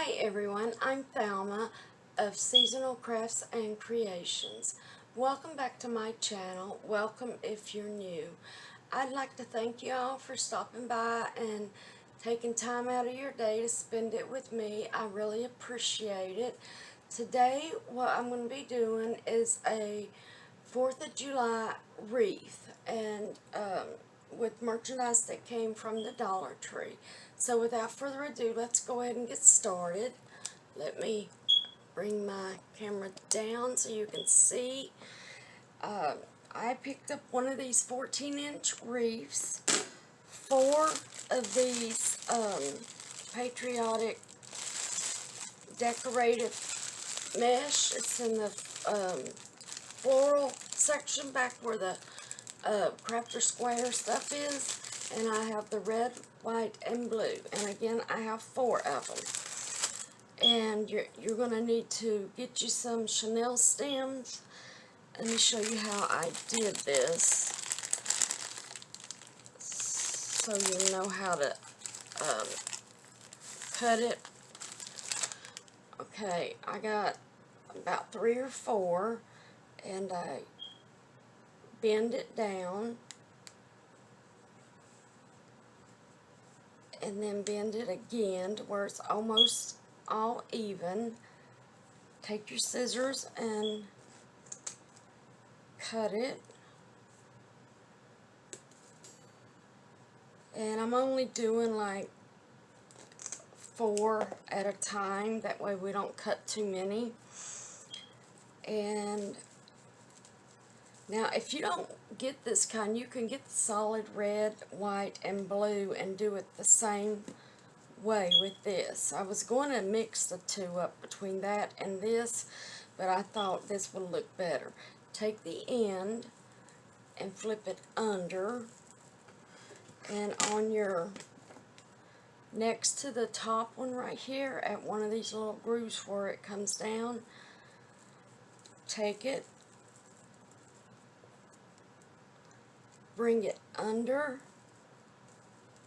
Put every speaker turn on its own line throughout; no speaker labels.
Hi everyone, I'm Thelma of Seasonal Crafts and Creations. Welcome back to my channel. Welcome if you're new. I'd like to thank you all for stopping by and taking time out of your day to spend it with me. I really appreciate it. Today what I'm going to be doing is a 4th of July wreath and with merchandise that came from the Dollar Tree. So without further ado, let's go ahead and get started. Let me bring my camera down so you can see. I picked up one of these 14-inch wreaths, 4 of these patriotic decorative mesh. It's in the floral section back where the crafter square stuff is, and I have the red, white, and blue, and again I have 4 of them. And you're going to need to get you some chenille stems. Let me show you how I did this so you know how to cut it. Okay, I got about 3 or 4, and I bend it down and then bend it again to where it's almost all even. Take your scissors and cut it. And I'm only doing like 4 at a time, that way we don't cut too many. And now if you don't get this kind, you can get the solid red, white, and blue and do it the same way with this. I was going to mix the 2 up between that and this, but I thought this would look better. Take the end and flip it under, and on your next to the top one right here at one of these little grooves where it comes down, take it, bring it under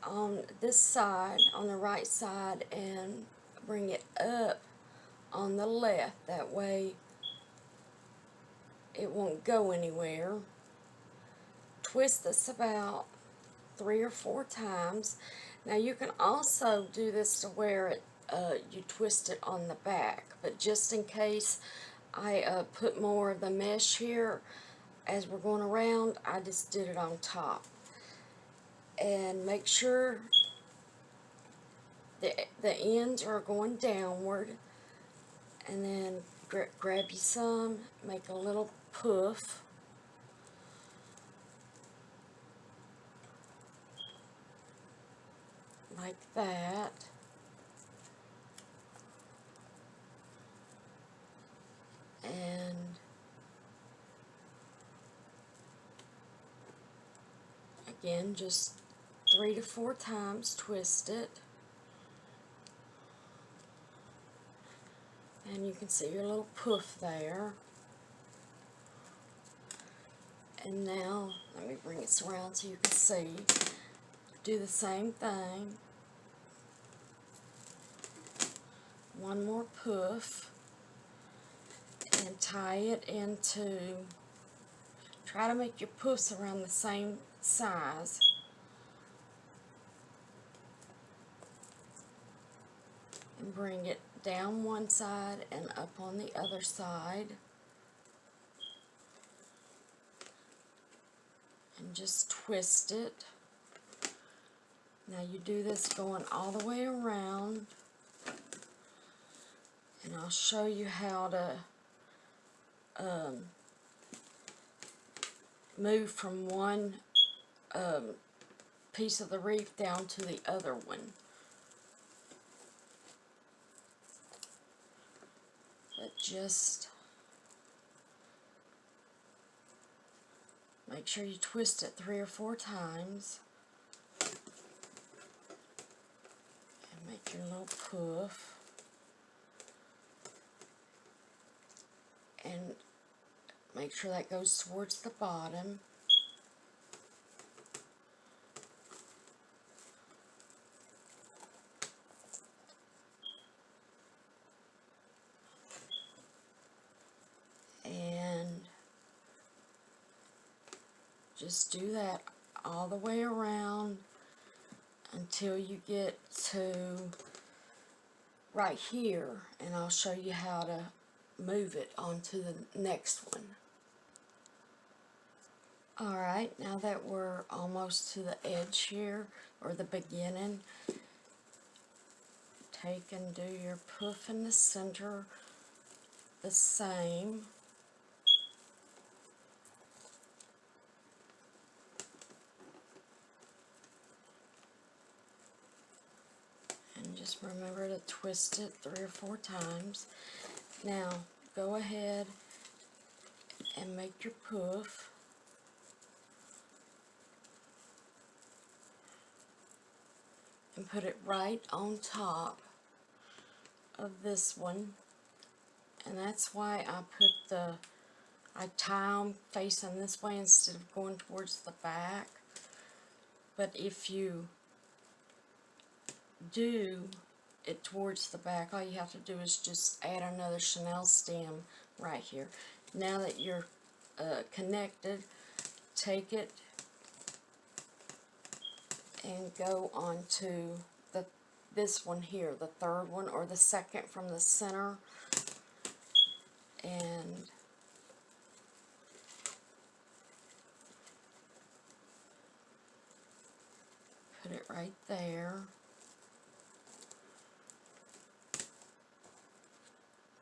on this side, on the right side, and bring it up on the left. That way it won't go anywhere. Twist this about 3 or 4 times. Now you can also do this to where it you twist it on the back, but just in case I put more of the mesh here as we're going around, I just did it on top. And make sure the ends are going downward, and then grab you some, make a little puff. Like that. And again, just 3 to 4 times twist it. And you can see your little puff there. And now, let me bring it around so you can see. Do the same thing. One more puff. And tie it into, try to make your puffs around the same size. And bring it down one side and up on the other side. And just twist it. Now you do this going all the way around. And I'll show you how to move from one piece of the wreath down to the other one. But just make sure you twist it 3 or 4 times. And make your little puff. And make sure that goes towards the bottom. just do that all the way around until you get to right here, and I'll show you how to move it onto the next one. Alright, now that we're almost to the edge here, or the beginning, take and do your poof in the center the same. And just remember to twist it 3 or 4 times. Now, go ahead and make your poof. And put it right on top of this one. And that's why I tie them facing this way instead of going towards the back. But if you do it towards the back, all you have to do is just add another chenille stem right here. Now that you're connected, take it and go on to this one here, the third one, or the second from the center, and put it right there.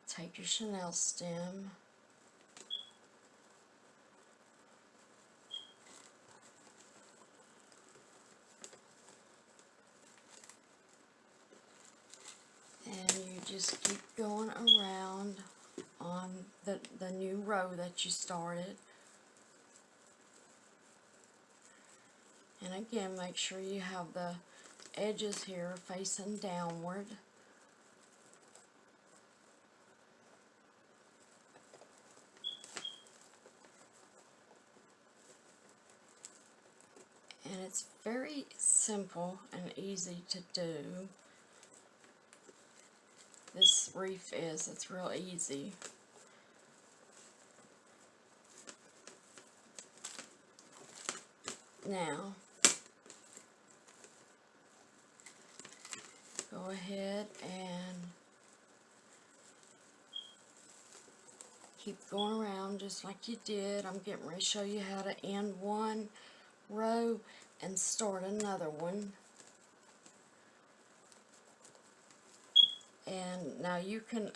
Take your chenille stem, and you just keep going around on the new row that you started. And again, make sure you have the edges here facing downward. And it's very simple and easy to do. This wreath is, it's real easy. Now, go ahead and keep going around just like you did. I'm getting ready to show you how to end one row and start another one. And now you can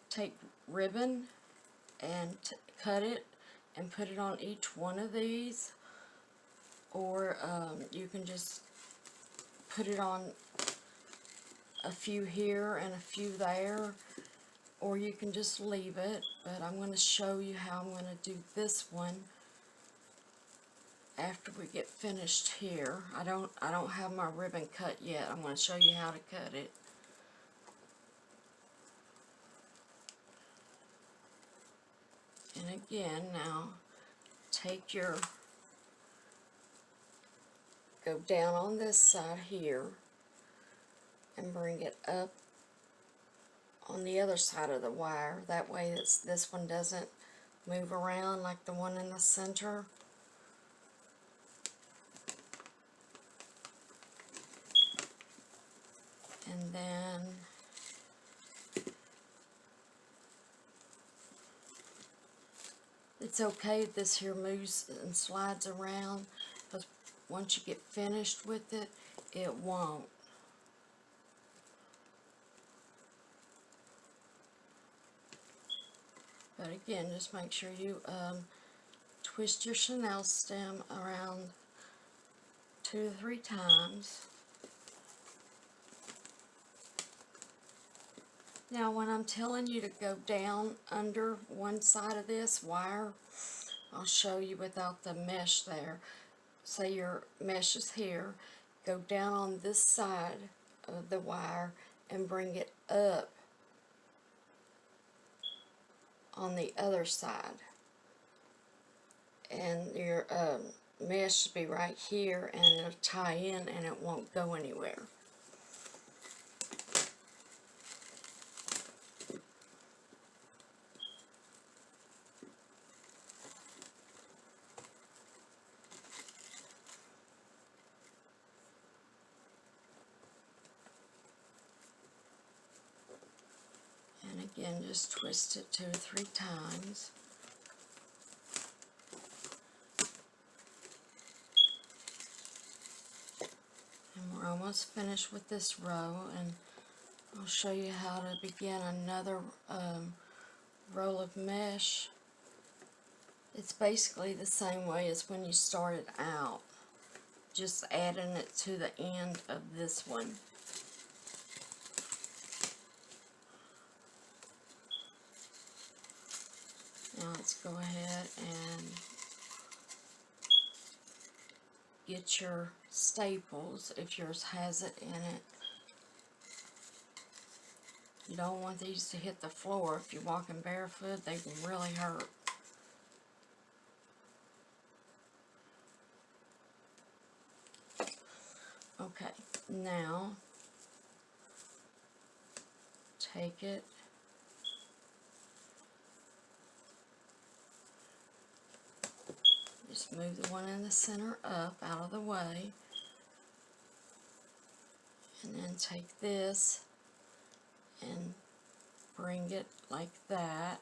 take ribbon and cut it and put it on each one of these, or you can just put it on a few here and a few there, or you can just leave it. But I'm going to show you how I'm going to do this one after we get finished here. I don't have my ribbon cut yet. I'm going to show you how to cut it. And again, now take your, go down on this side here and bring it up on the other side of the wire. That way this one doesn't move around like the one in the center. And then it's okay if this here moves and slides around, because once you get finished with it, it won't. But again, just make sure you twist your chenille stem around 2 to 3 times. Now, when I'm telling you to go down under one side of this wire, I'll show you without the mesh there. Say your mesh is here, go down on this side of the wire and bring it up on the other side. And your mesh will be right here, and it'll tie in and it won't go anywhere. Again, just twist it 2 or 3 times. And we're almost finished with this row, and I'll show you how to begin another roll of mesh. It's basically the same way as when you started out, just adding it to the end of this one. Now let's go ahead and get your staples if yours has it in it. You don't want these to hit the floor. If you're walking barefoot, they can really hurt. Okay, now take it, just move the one in the center up out of the way, and then take this and bring it like that.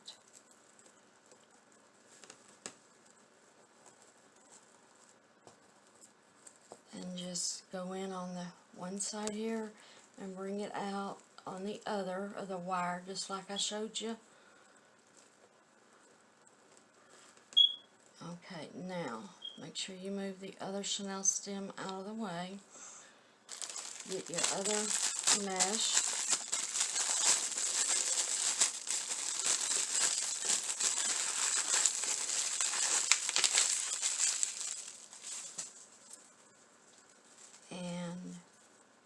And just go in on the one side here and bring it out on the other of the wire, just like I showed you. Okay, now make sure you move the other chenille stem out of the way. Get your other mesh. And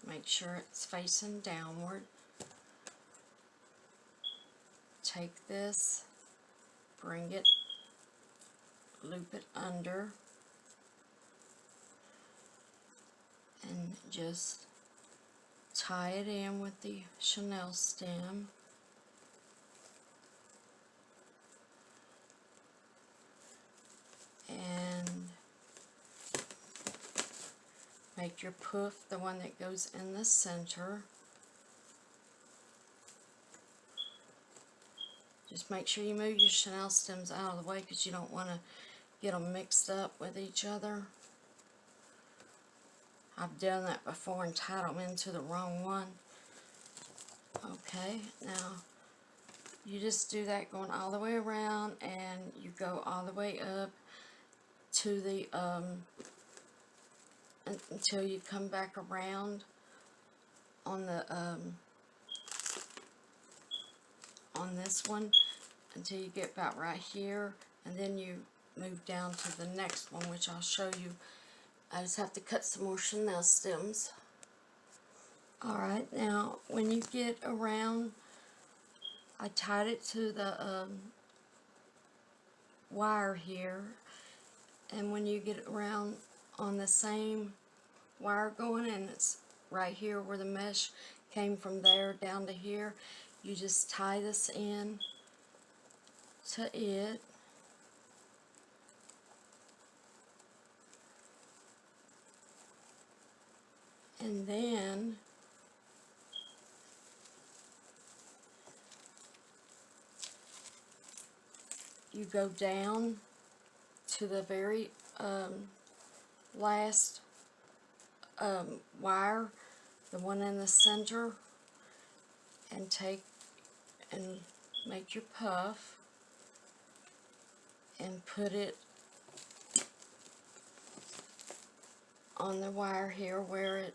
make sure it's facing downward. Take this, bring it, loop it under, and just tie it in with the chenille stem. And make your poof the one that goes in the center. Just make sure you move your chenille stems out of the way because you don't want to get them mixed up with each other. I've done that before and tied them into the wrong one. Okay, now you just do that going all the way around, and you go all the way up to the until you come back around on the on this one until you get about right here, and then you move down to the next one, which I'll show you. I just have to cut some more chenille stems. Alright, now when you get around, I tied it to the wire here, and when you get around on the same wire going, and it's right here where the mesh came from there down to here, you just tie this in to it. And then you go down to the very last wire, the one in the center, and take and make your puff and put it on the wire here where it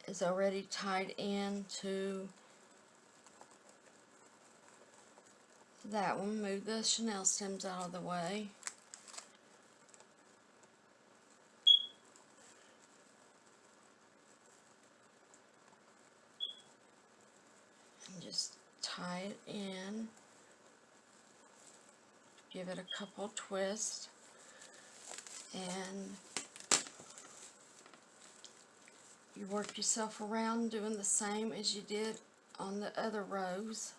is already tied into that one. Move the chenille stems out of the way. And just tie it in. Give it a couple twists. And you work yourself around doing the same as you did on the other rows.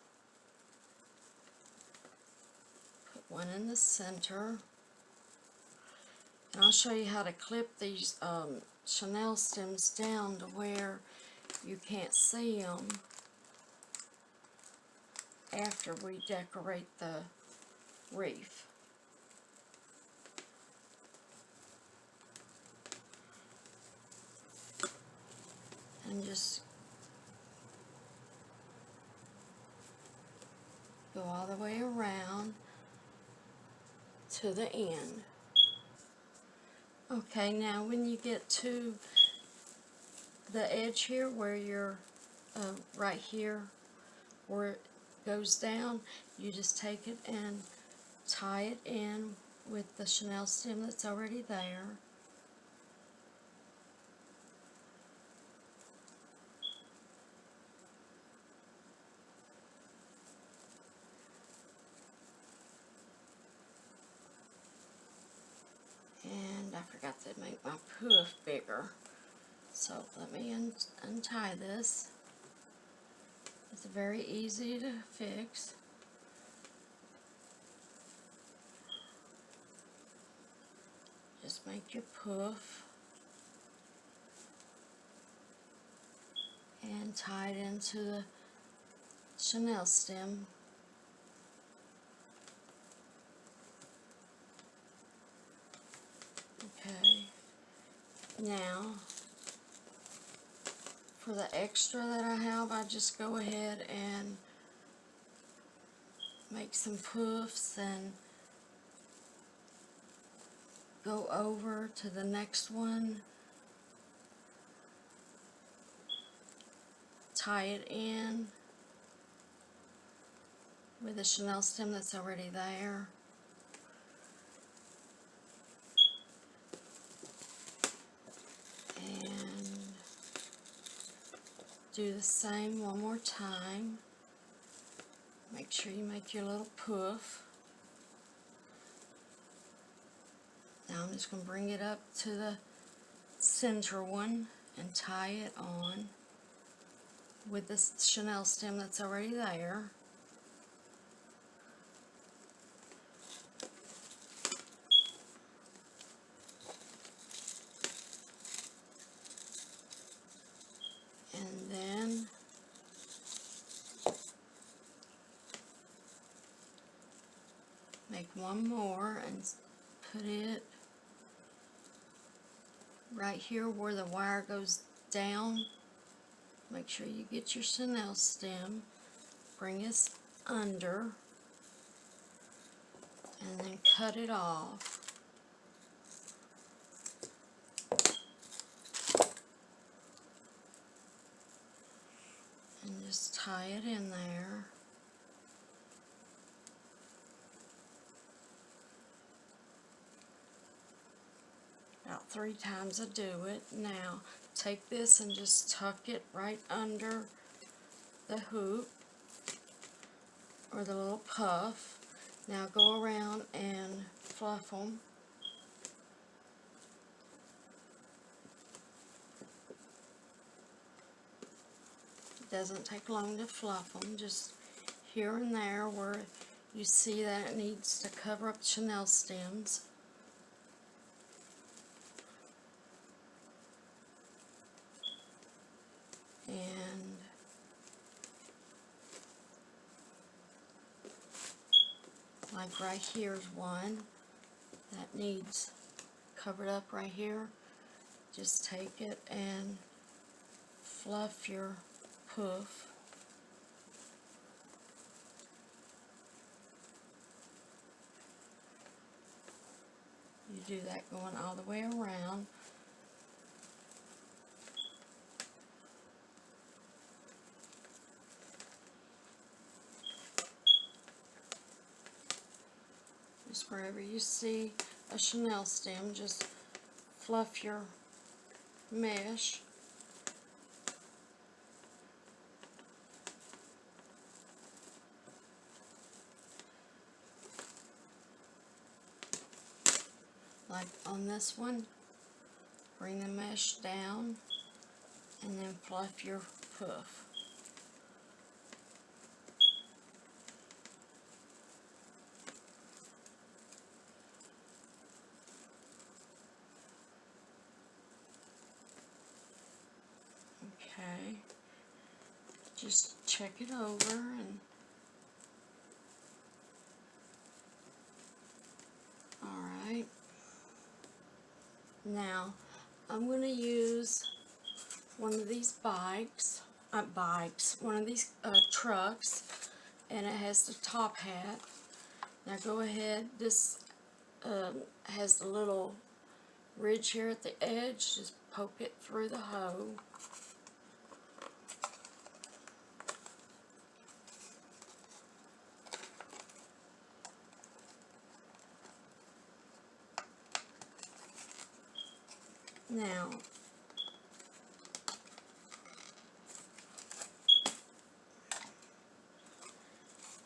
Put one in the center. And I'll show you how to clip these chenille stems down to where you can't see them after we decorate the wreath. And just go all the way around to the end. Okay, now when you get to the edge here where you're right here where it goes down, you just take it and tie it in with the chenille stem that's already there. And I forgot to make my poof bigger. So let me untie this. It's very easy to fix. Just make your poof and tie it into the chenille stem. Okay, now for the extra that I have, I just go ahead and make some poofs and go over to the next one, tie it in with the chenille stem that's already there. And do the same one more time. Make sure you make your little poof. Now I'm just going to bring it up to the center one and tie it on with the chenille stem that's already there. And then make one more and put it right here where the wire goes down. Make sure you get your chenille stem, bring it under, and then cut it off. And just tie it in there. About 3 times I do it. Now take this and just tuck it right under the hoop or the little puff. Now go around and fluff them. It doesn't take long to fluff them, just here and there where you see that it needs to cover up chenille stems. And like right here's one that needs covered up right here. Just take it and fluff your poof. You do that going all the way around. Just wherever you see a chenille stem, just fluff your mesh. Like on this one, bring the mesh down and then fluff your poof. Okay, just check it over and alright. Now I'm going to use one of these one of these trucks, and it has the top hat. Now go ahead, this has the little ridge here at the edge, just poke it through the hole. Now,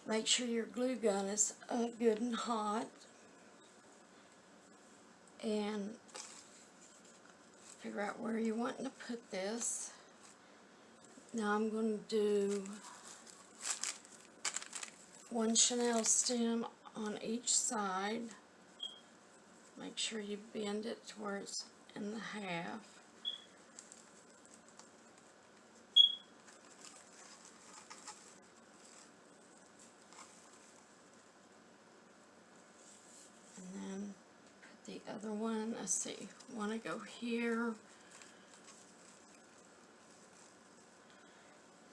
make sure your glue gun is good and hot, and figure out where you want to put this. Now I'm going to do one chenille stem on each side. Make sure you bend it to where it's in the half. And then put the other one, let's see, want to go here.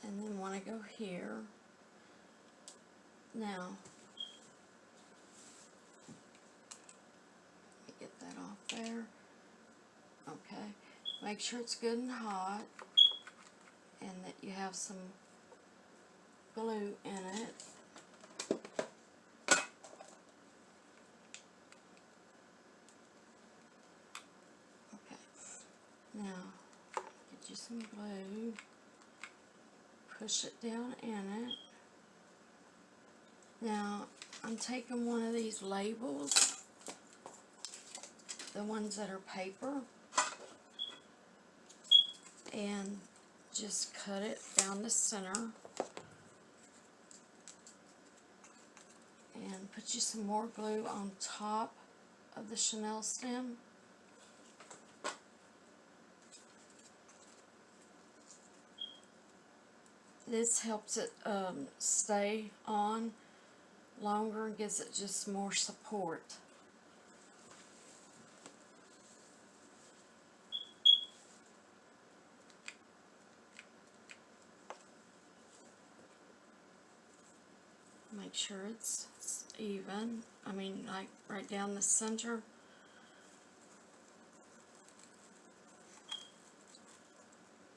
And then want to go here. Now, let me get that off there. Okay, make sure it's good and hot, and that you have some glue in it. Okay, now get you some glue, push it down in it. Now I'm taking one of these labels, the ones that are paper, and just cut it down the center, and put you some more glue on top of the chenille stem. This helps it stay on longer and gives it just more support. Make sure it's even. I mean, like right down the center.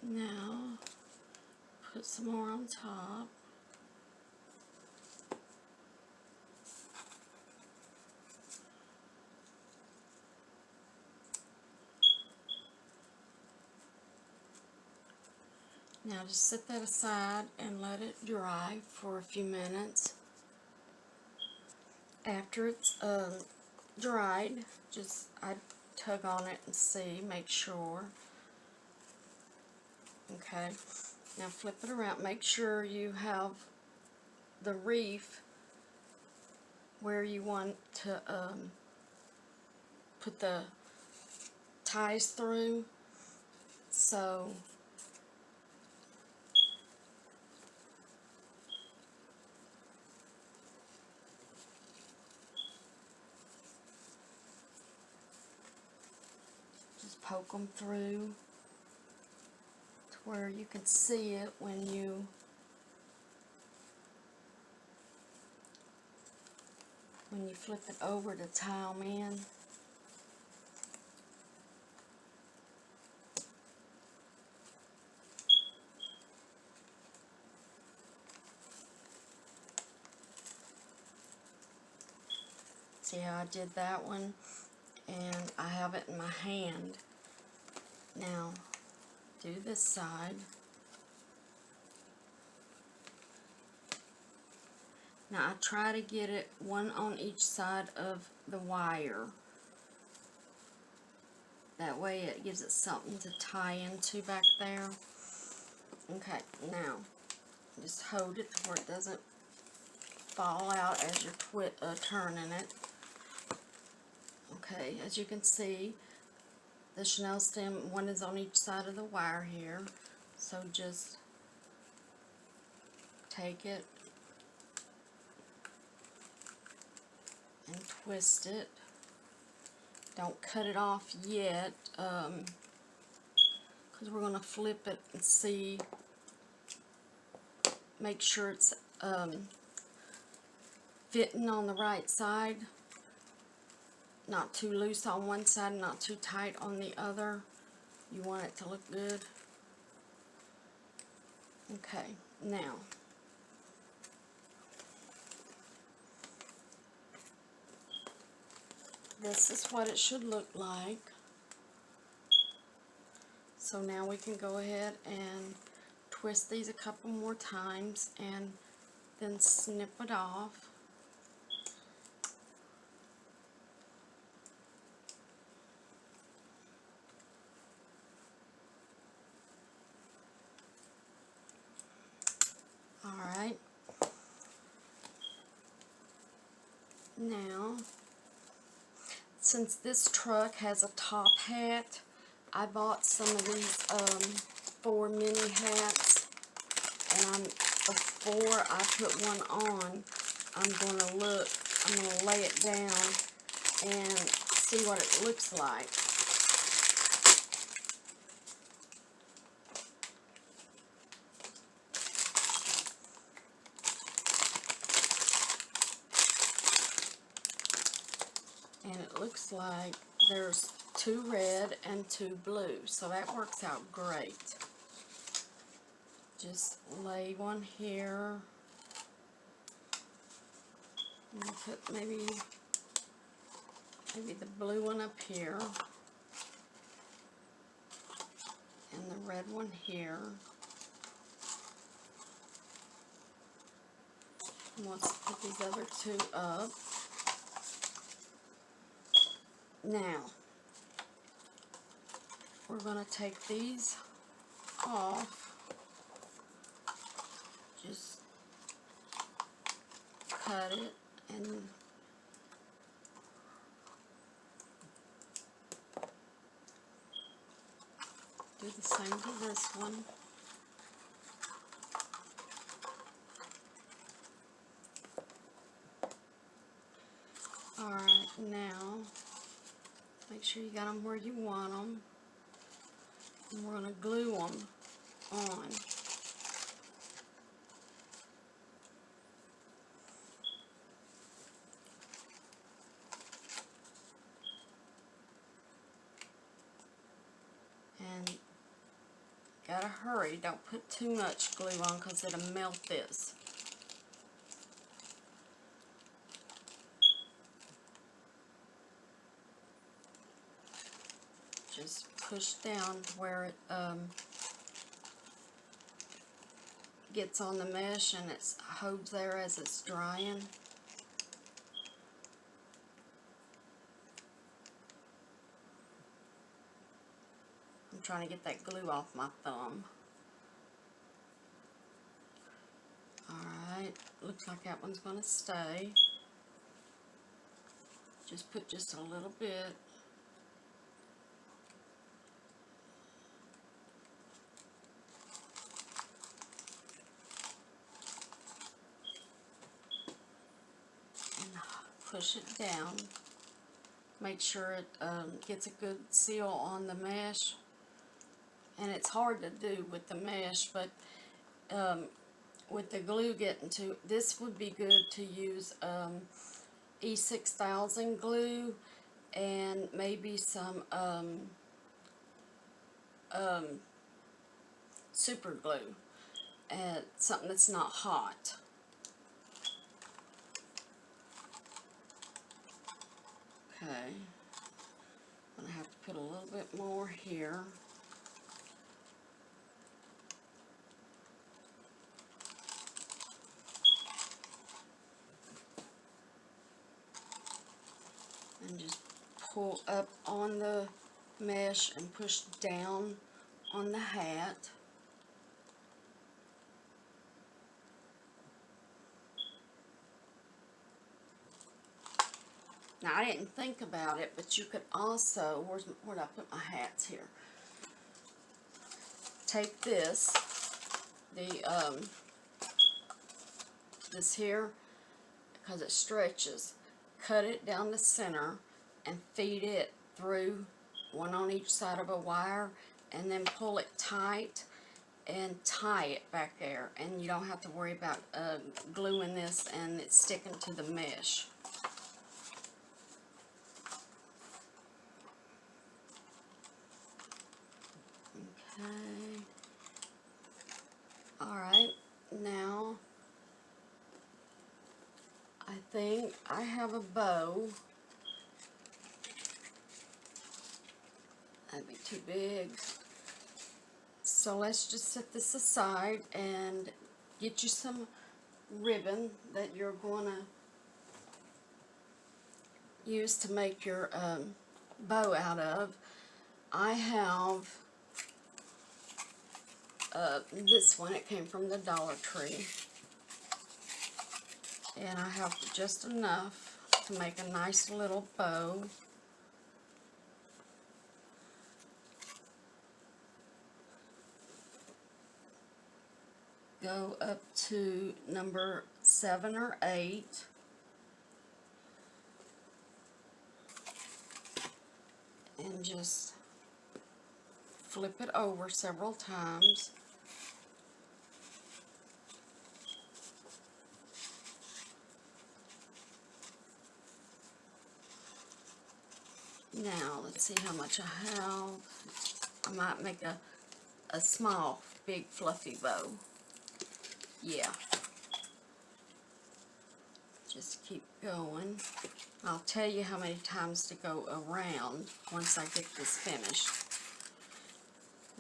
Now, put some more on top. Now just set that aside and let it dry for a few minutes. After it's dried, I tug on it and see, make sure. Okay, now flip it around. Make sure you have the wreath where you want to put the ties through. So just poke them through to where you can see it when you flip it over to tie them in. See how I did that one? And I have it in my hand. Now, do this side. Now I try to get it one on each side of the wire. That way it gives it something to tie into back there. Okay, now just hold it to where it doesn't fall out as you're turning it. Okay, as you can see, the chenille stem, one is on each side of the wire here. So just take it and twist it. Don't cut it off yet, because we're going to flip it and see, make sure it's fitting on the right side. Not too loose on one side, not too tight on the other. You want it to look good. Okay, now this is what it should look like. So now we can go ahead and twist these a couple more times and then snip it off. Alright. Now, since this truck has a top hat, I bought some of these 4 mini hats, and before I put one on, I'm going to lay it down and see what it looks like. And it looks like there's 2 red and 2 blue, so that works out great. Just lay one here, and put maybe the blue one up here, and the red one here. And let's put these other 2 up. Now, we're going to take these off. Just cut it and do the same to this one. Alright, now make sure you got them where you want them. And we're going to glue them on. And gotta hurry, don't put too much glue on because it'll melt this. Just push down where it gets on the mesh and it holds there as it's drying. I'm trying to get that glue off my thumb. Alright, looks like that one's going to stay. Just put just a little bit. Push it down. Make sure it gets a good seal on the mesh. And it's hard to do with the mesh, but with the glue getting to, this would be good to use E6000 glue and maybe some super glue, something that's not hot. Okay, I'm going to have to put a little bit more here. And just pull up on the mesh and push down on the hat. Now, I didn't think about it, but you could also, where'd I put my hats here? take this, this here, because it stretches, cut it down the center and feed it through one on each side of a wire, and then pull it tight and tie it back there, and you don't have to worry about gluing this and it's sticking to the mesh. Okay. Alright, now I think I have a bow. That'd be too big. So let's just set this aside and get you some ribbon that you're going to use to make your bow out of. I have this one. It came from the Dollar Tree. And I have just enough to make a nice little bow. Go up to number 7 or 8. And just flip it over several times. Now, let's see how much I have. I might make a small, big, fluffy bow. Yeah. Just keep going. I'll tell you how many times to go around once I get this finished.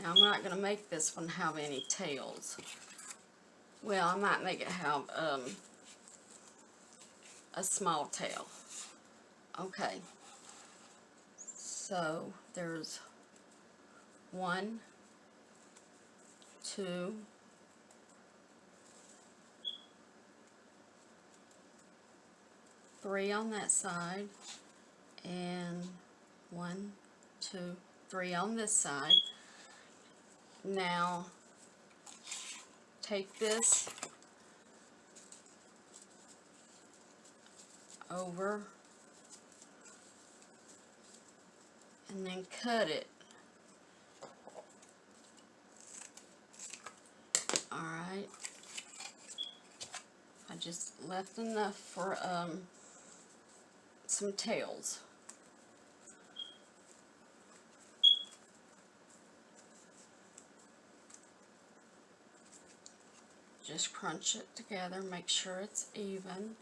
Now, I'm not going to make this one have any tails. Well, I might make it have a small tail. Okay. So, there's 1, 2, 3 on that side, and 1, 2, 3 on this side. Now, take this over and then cut it. Alright. I just left enough for some tails. Just crunch it together, make sure it's even.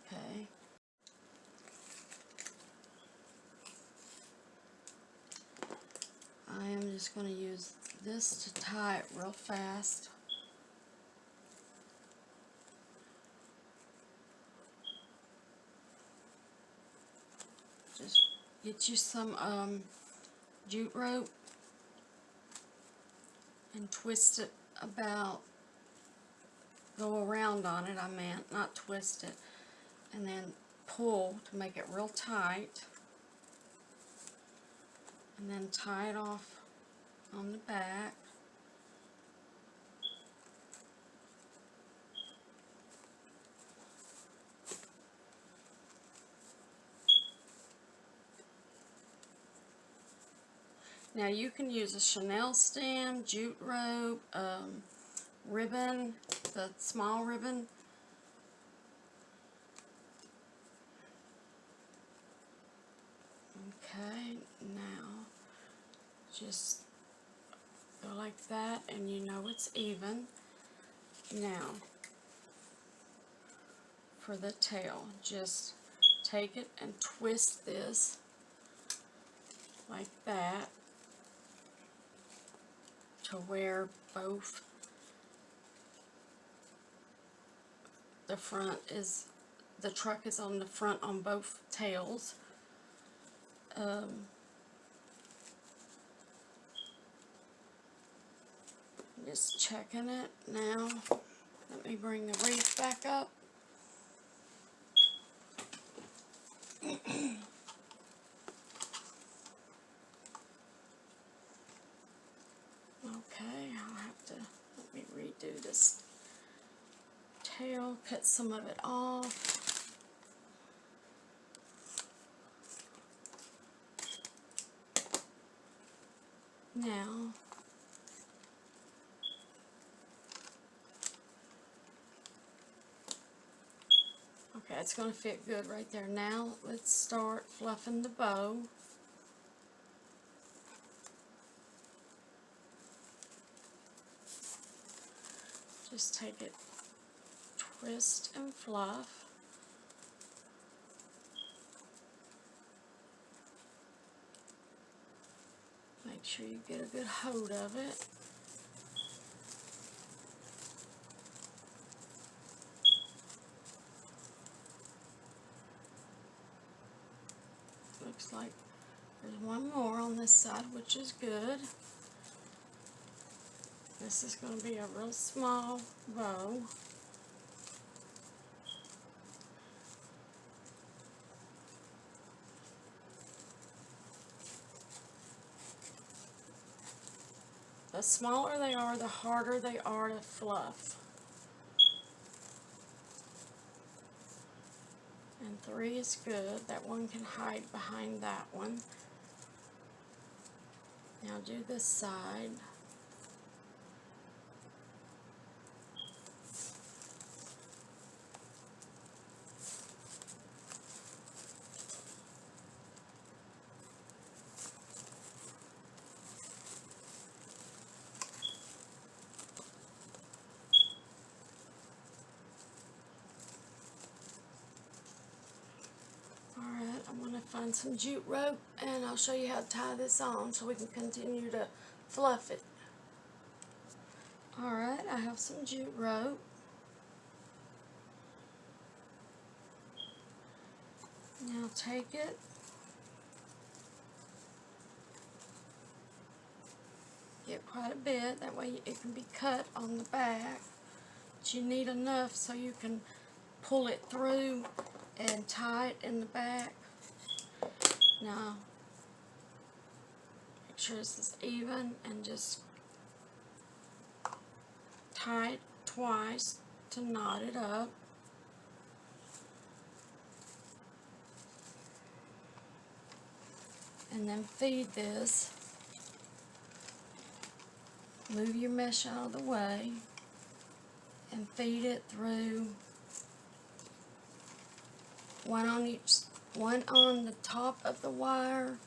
Okay. I am just going to use this to tie it real fast. Just get you some jute rope and twist it about, go around on it, I meant, not twist it, and then pull to make it real tight, and then tie it off on the back. Now you can use a chenille stem, jute rope, ribbon, the small ribbon. Okay, now just go like that and you know it's even. Now, for the tail, just take it and twist this like that to where both the front is, the truck is on the front on both tails. Just checking it now. Let me bring the wreath back up. Okay, I'll have to, let me redo this tail, cut some of it off. Now, okay, it's going to fit good right there. Now, let's start fluffing the bow. Just take it, twist and fluff. Make sure you get a good hold of it. Looks like there's one more on this side, which is good. This is going to be a real small bow. The smaller they are, the harder they are to fluff. And 3 is good. That one can hide behind that one. Now do this side. I'm going to find some jute rope and I'll show you how to tie this on so we can continue to fluff it. Alright, I have some jute rope. Now take it, get quite a bit, that way it can be cut on the back. But you need enough so you can pull it through and tie it in the back. Now, make sure this is even and just tie it twice to knot it up. And then feed this. Move your mesh out of the way and feed it through one on the top of the wire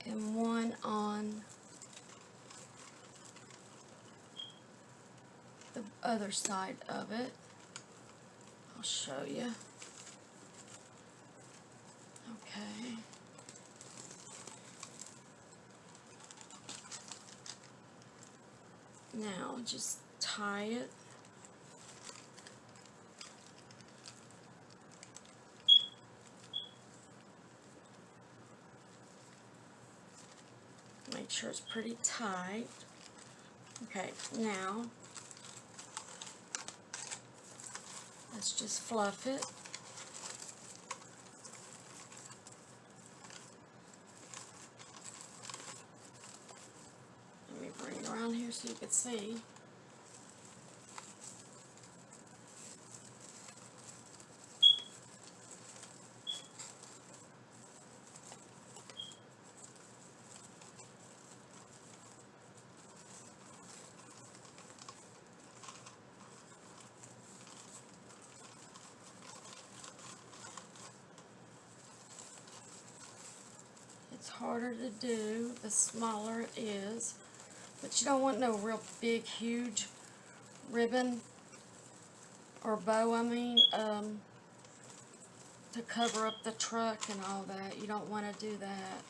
and one on the other side of it. I'll show you. Okay. Now just tie it. Make sure it's pretty tight. Okay, now let's just fluff it. Let me bring it around here so you can see. It's harder to do the smaller it is, but you don't want no real big, huge ribbon or bow, to cover up the truck and all that. You don't want to do that.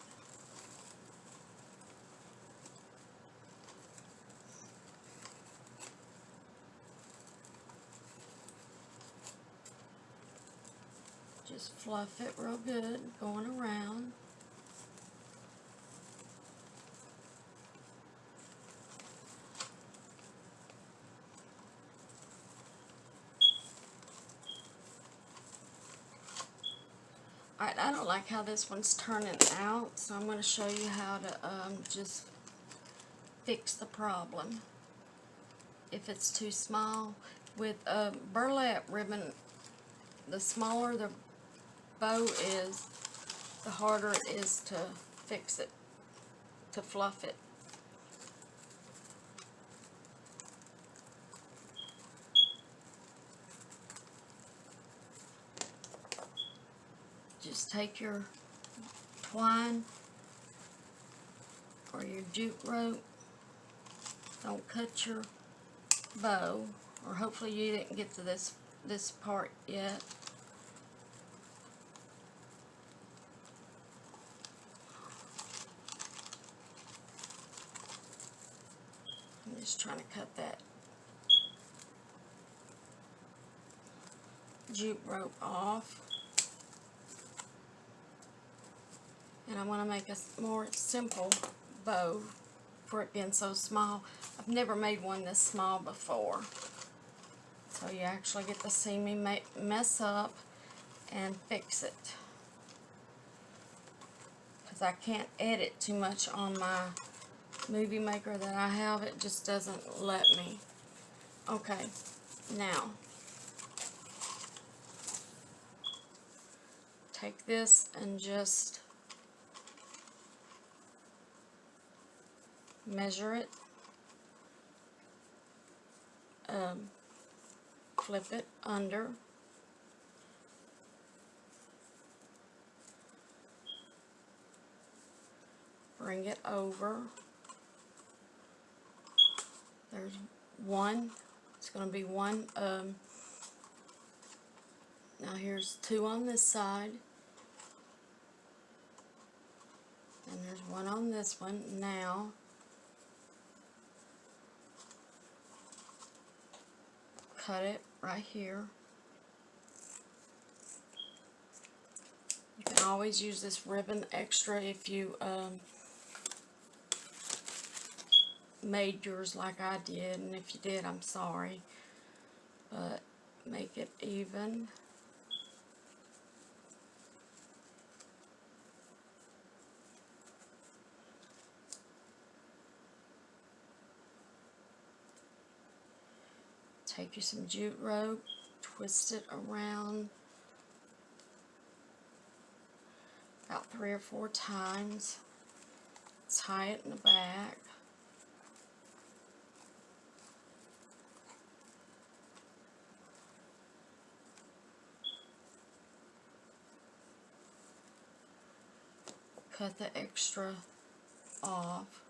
Just fluff it real good, going around. Alright, I don't like how this one's turning out, so I'm going to show you how to just fix the problem. If it's too small, with a burlap ribbon, the smaller the bow is, the harder it is to fix it, to fluff it. Just take your twine or your jute rope. Don't cut your bow, or hopefully you didn't get to this part yet. I'm just trying to cut that jute rope off. And I want to make a more simple bow for it being so small. I've never made one this small before. So you actually get to see me mess up and fix it. Because I can't edit too much on my movie maker that I have. It just doesn't let me. Okay, now take this and just measure it, flip it under, bring it over. There's one. It's going to be one. Now here's two on this side, and there's one on this one. Now cut it right here. You can always use this ribbon extra if you made yours like I did, and if you did, I'm sorry, but make it even. Take you some jute rope, twist it around about 3 or 4 times, tie it in the back. Cut the extra off.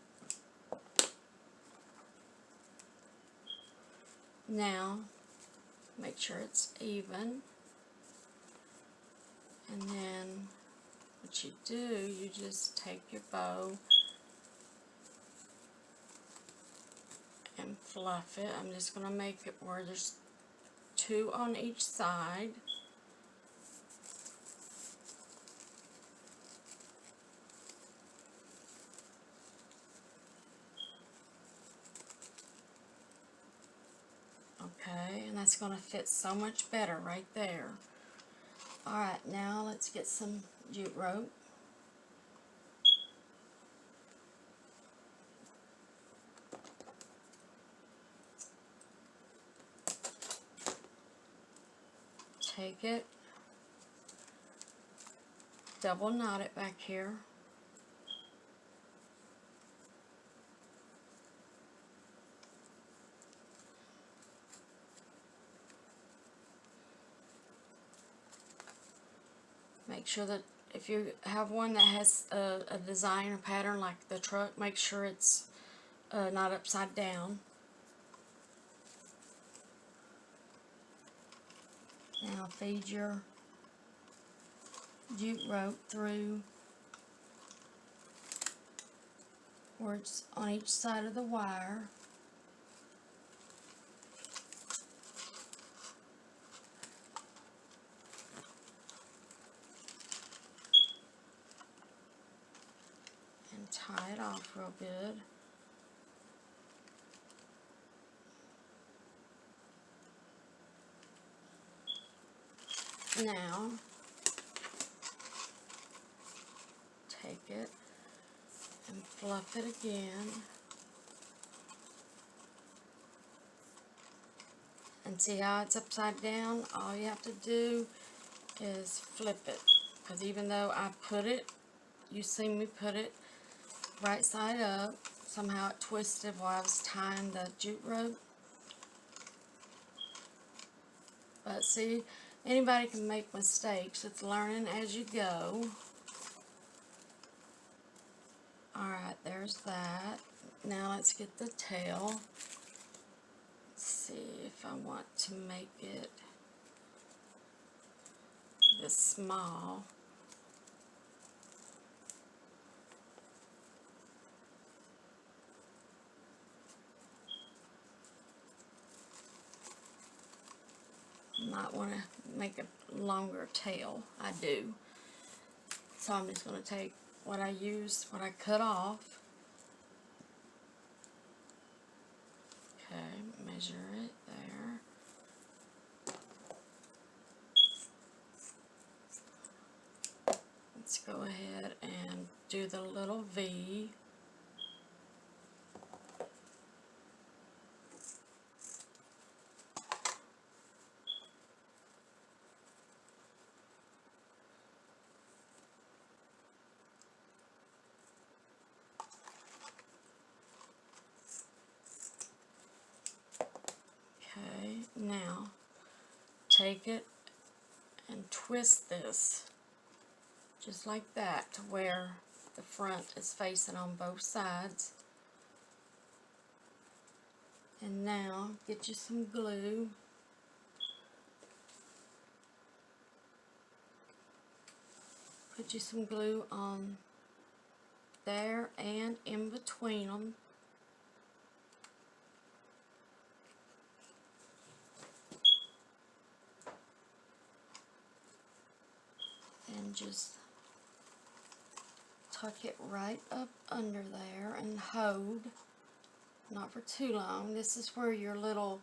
Now, make sure it's even, and then what you do, you just take your bow and fluff it. I'm just going to make it where there's 2 on each side. Okay, and that's going to fit so much better right there. Alright, now let's get some jute rope. Take it, double knot it back here. Make sure that if you have one that has a design or pattern like the truck, make sure it's not upside down. Now feed your jute rope through where it's on each side of the wire. And tie it off real good. Now, take it and fluff it again. And see how it's upside down? All you have to do is flip it. Because even though I put it, you see me put it right side up, somehow it twisted while I was tying the jute rope. But see, anybody can make mistakes. It's learning as you go. Alright, there's that. Now let's get the tail. Let's see if I want to make it this small. Might want to make a longer tail. I do. So I'm just going to take what I used, what I cut off. Okay, measure it there. Let's go ahead and do the little V. Okay, now take it and twist this just like that to where the front is facing on both sides. And now get you some glue. Put you some glue on there and in between them. And just tuck it right up under there and hold. Not for too long. This is where your little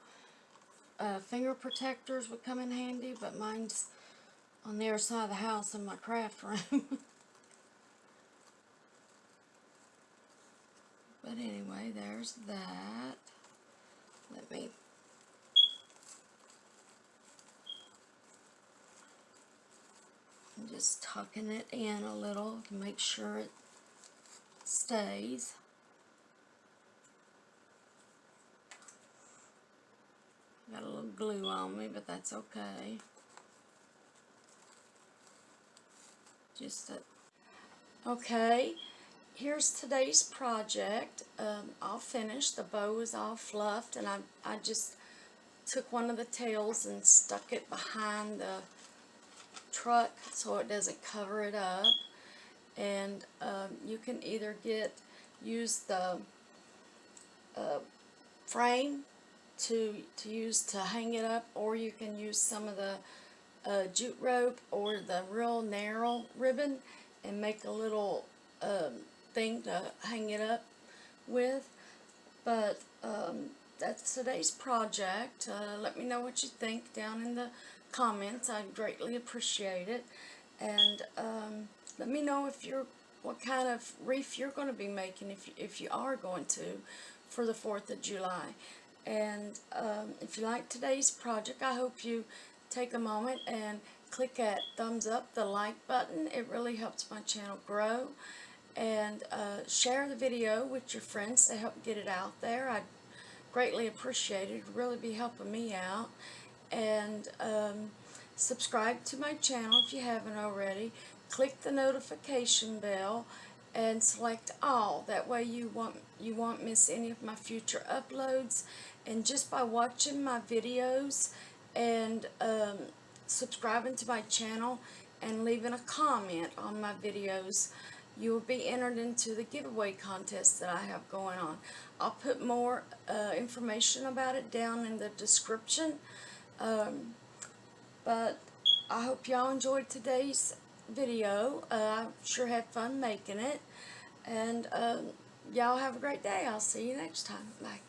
finger protectors would come in handy, but mine's on the other side of the house in my craft room. But anyway, there's that. Let me I'm just tucking it in a little to make sure it stays. Got a little glue on me, but that's okay. Okay, here's today's project. All finished. The bow is all fluffed, and I just took one of the tails and stuck it behind the truck so it doesn't cover it up. And you can either use the frame to use to hang it up, or you can use some of the jute rope or the real narrow ribbon and make a little thing to hang it up with. But that's today's project. Let me know what you think down in the comments. I'd greatly appreciate it. And let me know what kind of wreath you're going to be making if you are going to for the 4th of July. And if you like today's project, I hope you take a moment and click that thumbs up, the like button. It really helps my channel grow. And share the video with your friends to help get it out there. I'd greatly appreciate it. It'd really be helping me out. And subscribe to my channel if you haven't already. Click the notification bell and select all. That way you won't miss any of my future uploads. And just by watching my videos and subscribing to my channel and leaving a comment on my videos, you will be entered into the giveaway contest that I have going on. I'll put more information about it down in the description. But I hope y'all enjoyed today's video. I sure had fun making it. And y'all have a great day. I'll see you next time. Bye.